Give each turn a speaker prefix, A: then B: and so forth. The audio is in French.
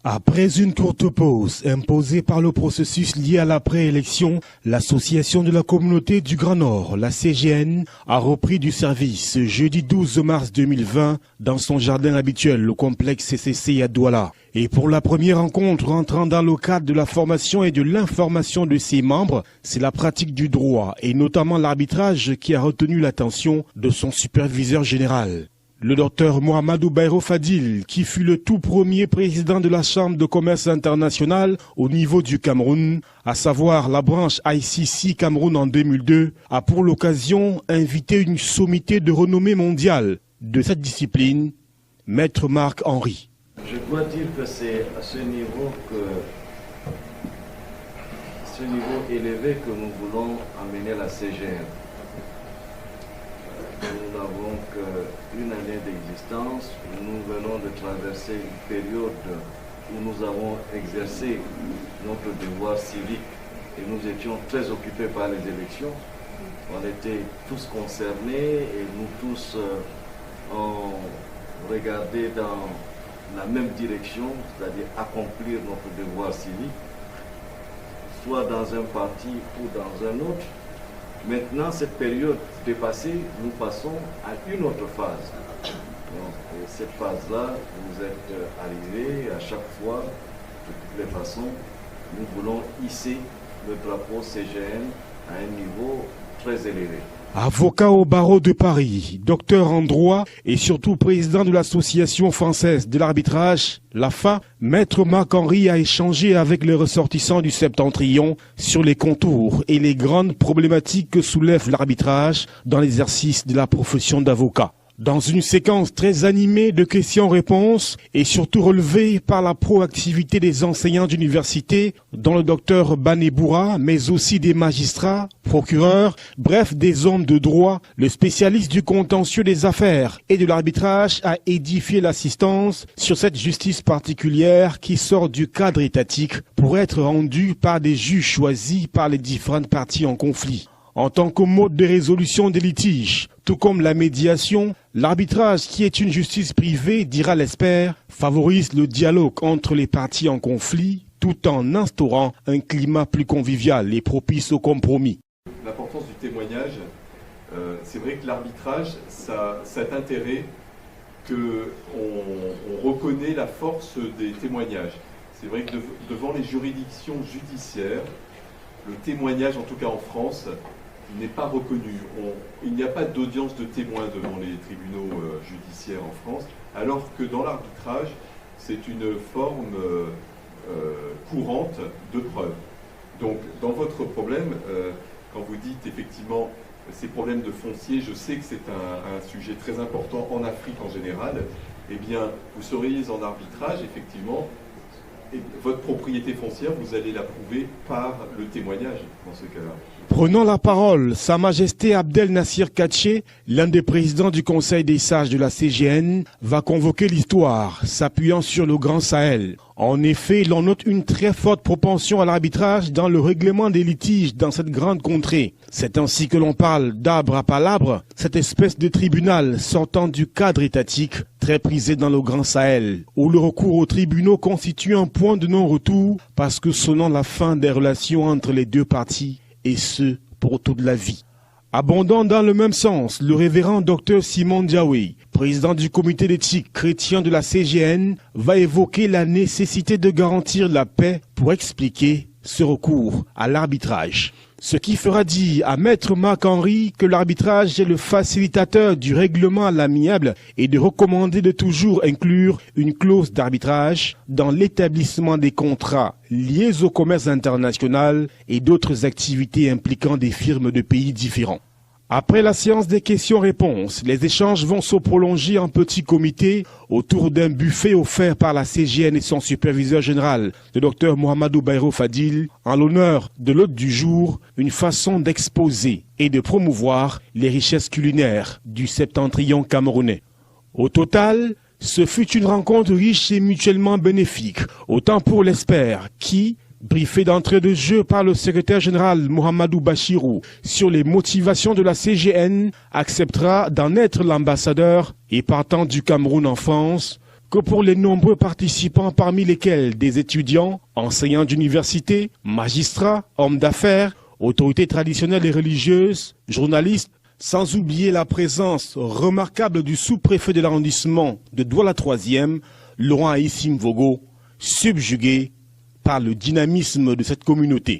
A: Après une courte pause imposée par le processus lié à la préélection, l'Association de la communauté du Grand Nord, la CGN, a repris du service ce jeudi 12 mars 2020 dans son jardin habituel, le complexe CCC à Douala. Et pour la première rencontre entrant dans le cadre de la formation et de l'information de ses membres, c'est la pratique du droit et notamment l'arbitrage qui a retenu l'attention de son superviseur général. Le docteur Mohamedou Bayrou Fadil, qui fut le tout premier président de la Chambre de commerce internationale au niveau du Cameroun, à savoir la branche ICC Cameroun en 2002, a pour l'occasion invité une sommité de renommée mondiale de cette discipline, Maître Marc Henry.
B: Je dois dire que c'est à ce niveau élevé que nous voulons amener la CGN. Nous n'avons qu'une année d'existence. Nous venons de traverser une période où nous avons exercé notre devoir civique et nous étions très occupés par les élections. On était tous concernés et nous tous on regardait dans la même direction, c'est-à-dire accomplir notre devoir civique, soit dans un parti ou dans un autre. Maintenant, cette période dépassée, nous passons à une autre phase. Donc, cette phase-là, vous êtes arrivés à chaque fois, de toutes les façons, nous voulons hisser le drapeau CGN à un niveau très élevé.
A: Avocat au barreau de Paris, docteur en droit et surtout président de l'Association française de l'arbitrage, l'AFA, Maître Marc Henry a échangé avec les ressortissants du Septentrion sur les contours et les grandes problématiques que soulève l'arbitrage dans l'exercice de la profession d'avocat. Dans une séquence très animée de questions-réponses et surtout relevée par la proactivité des enseignants d'université, dont le docteur Baneboura, mais aussi des magistrats, procureurs, bref des hommes de droit, le spécialiste du contentieux des affaires et de l'arbitrage a édifié l'assistance sur cette justice particulière qui sort du cadre étatique pour être rendue par des juges choisis par les différentes parties en conflit. En tant que mode de résolution des litiges, tout comme la médiation, l'arbitrage, qui est une justice privée, dira l'expert, favorise le dialogue entre les parties en conflit tout en instaurant un climat plus convivial et propice au compromis.
C: L'importance du témoignage, c'est vrai que l'arbitrage, ça a intérêt qu'on reconnaît la force des témoignages. C'est vrai que devant les juridictions judiciaires, le témoignage, en tout cas en France, n'est pas reconnu. Il n'y a pas d'audience de témoins devant les tribunaux judiciaires en France, alors que dans l'arbitrage, c'est une forme courante de preuve. Donc, dans votre problème, quand vous dites effectivement ces problèmes de foncier, je sais que c'est un sujet très important en Afrique en général, eh bien, vous seriez en arbitrage, effectivement, et votre propriété foncière, vous allez la prouver par le témoignage dans ce cas-là.
A: Prenant la parole, Sa Majesté Abdel Nassir Katché, l'un des présidents du Conseil des sages de la CGN, va convoquer l'histoire, s'appuyant sur le Grand Sahel. En effet, l'on note une très forte propension à l'arbitrage dans le règlement des litiges dans cette grande contrée. C'est ainsi que l'on parle d'arbre à palabre, cette espèce de tribunal sortant du cadre étatique, très prisé dans le Grand Sahel, où le recours aux tribunaux constitue un point de non-retour parce que sonnant la fin des relations entre les deux parties, et ce, pour toute la vie. Abondant dans le même sens, le révérend Dr Simon Diawé, président du comité d'éthique chrétien de la CGN, va évoquer la nécessité de garantir la paix pour expliquer ce recours à l'arbitrage. Ce qui fera dire à Maître Marc Henry que l'arbitrage est le facilitateur du règlement à l'amiable et de recommander de toujours inclure une clause d'arbitrage dans l'établissement des contrats liés au commerce international et d'autres activités impliquant des firmes de pays différents. Après la séance des questions-réponses, les échanges vont se prolonger en petit comité autour d'un buffet offert par la CGN et son superviseur général, le docteur Mohamedou Bayrou Fadil, en l'honneur de l'hôte du jour, une façon d'exposer et de promouvoir les richesses culinaires du septentrion camerounais. Au total, ce fut une rencontre riche et mutuellement bénéfique, autant pour l'expert qui, briefé d'entrée de jeu par le secrétaire général Mohamedou Bachirou sur les motivations de la CGN, acceptera d'en être l'ambassadeur et partant du Cameroun en France, que pour les nombreux participants, parmi lesquels des étudiants, enseignants d'université, magistrats, hommes d'affaires, autorités traditionnelles et religieuses, journalistes, sans oublier la présence remarquable du sous-préfet de l'arrondissement de Douala 3e, Laurent Aïssim Vogo, subjugué par le dynamisme de cette communauté.